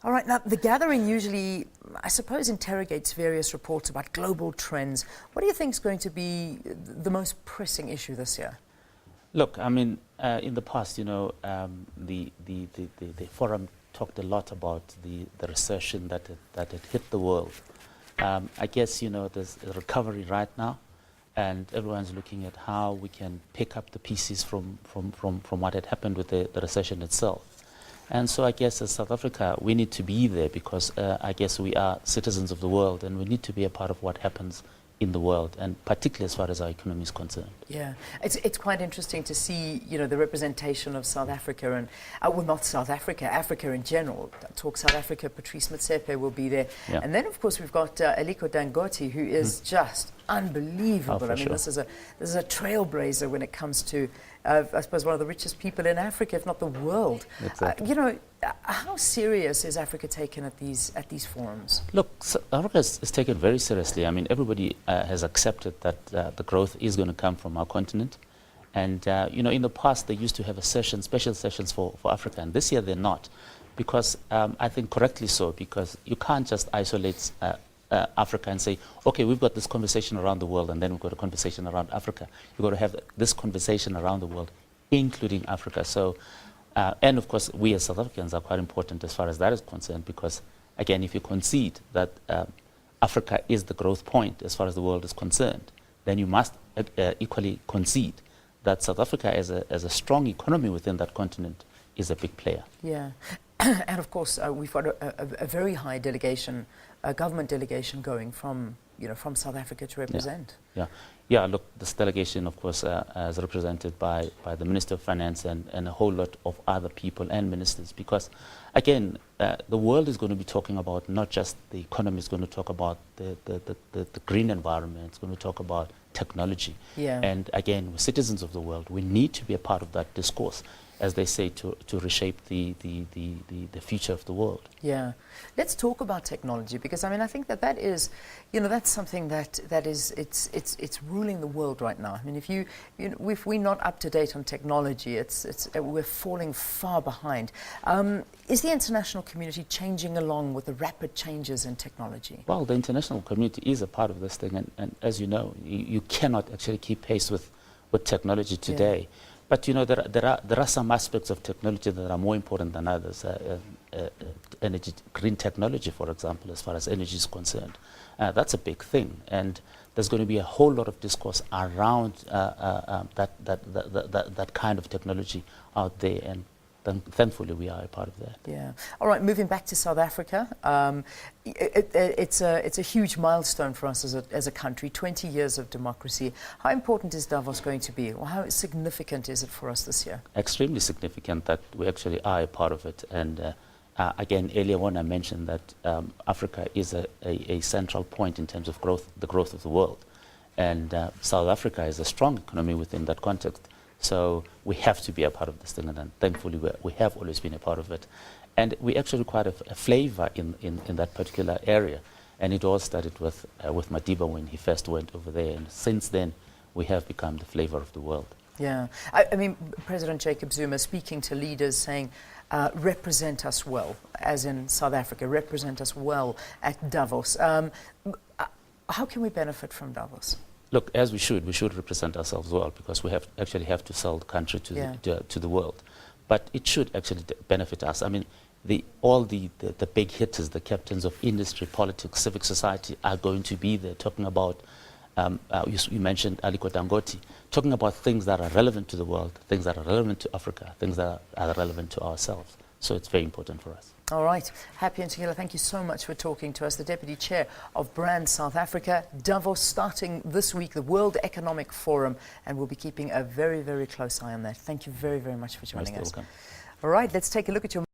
All right, now the gathering usually, I suppose, interrogates various reports about global trends. What do you think is going to be the most pressing issue this year? Look, I mean, in the past, you know, the forum talked a lot about the recession that had hit the world. I guess, you know, there's a recovery right now, and everyone's looking at how we can pick up the pieces from what had happened with the recession itself. And so I guess as South Africa, we need to be there because I guess we are citizens of the world, and we need to be a part of what happens in the world, and particularly as far as our economy is concerned. Yeah, it's quite interesting to see, you know, the representation of South Africa and, well, not South Africa, Africa in general. Talk South Africa, Patrice Motsepe will be there. Yeah. And then, of course, we've got Aliko Dangote, who is just unbelievable. Oh, I mean, sure. this is a trailblazer when it comes to, I suppose, one of the richest people in Africa, if not the world. Exactly. You know, how serious is Africa taken at these forums? Look, Africa is taken very seriously. I mean, everybody has accepted that the growth is going to come from our continent. And, you know, in the past, they used to have special sessions for Africa. And this year, they're not. Because, I think correctly so, because you can't just isolate Africa and say, okay, we've got this conversation around the world, and then we've got a conversation around Africa. You've got to have this conversation around the world, including Africa. So, and of course, we as South Africans are quite important as far as that is concerned, because, again, if you concede that Africa is the growth point as far as the world is concerned, then you must equally concede that South Africa as a strong economy within that continent is a big player. Yeah. And of course, we've got a very high delegation, a government delegation going from, you know, from South Africa to represent. Yeah. Look, this delegation, of course, is represented by the Minister of Finance and a whole lot of other people and ministers. Because, again, the world is going to be talking about not just the economy; it's going to talk about the green environment. It's going to talk about technology. Yeah. And again, we're citizens of the world. We need to be a part of that discourse, as they say, to reshape the future of the world. Yeah. Let's talk about technology, because I mean, I think that is, you know, that's something that is, it's ruling the world right now. I mean, if we're not up to date on technology, we're falling far behind. Is the international community changing along with the rapid changes in technology? Well, the international community is a part of this thing, and as you know, you cannot actually keep pace with technology today. Yeah. But, you know, there are some aspects of technology that are more important than others. Green technology, for example, as far as energy is concerned. That's a big thing. And there's going to be a whole lot of discourse around that kind of technology out there. And thankfully, we are a part of that. Yeah. All right, moving back to South Africa. It's a huge milestone for us as a country, 20 years of democracy. How important is Davos going to be? Or how significant is it for us this year? Extremely significant that we actually are a part of it. And again, earlier on I mentioned that Africa is a central point in terms of the growth of the world. And South Africa is a strong economy within that context. So we have to be a part of this thing, and thankfully we have always been a part of it. And we actually quite a flavor in that particular area. And it all started with Madiba when he first went over there. And since then, we have become the flavor of the world. Yeah. I mean, President Jacob Zuma speaking to leaders saying, represent us well, as in South Africa, represent us well at Davos. How can we benefit from Davos? Look, as we should represent ourselves well, because we actually have to sell the country to the world. But it should actually benefit us. I mean, all the big hitters, the captains of industry, politics, civic society are going to be there talking about, you mentioned Aliko Dangote, talking about things that are relevant to the world, things that are relevant to Africa, things that are relevant to ourselves. So it's very important for us. All right. Happy Ntshingila, thank you so much for talking to us, the Deputy Chair of Brand South Africa. Davos starting this week, the World Economic Forum, and we'll be keeping a very, very close eye on that. Thank you very, very much for joining us. Welcome. All right, let's take a look at your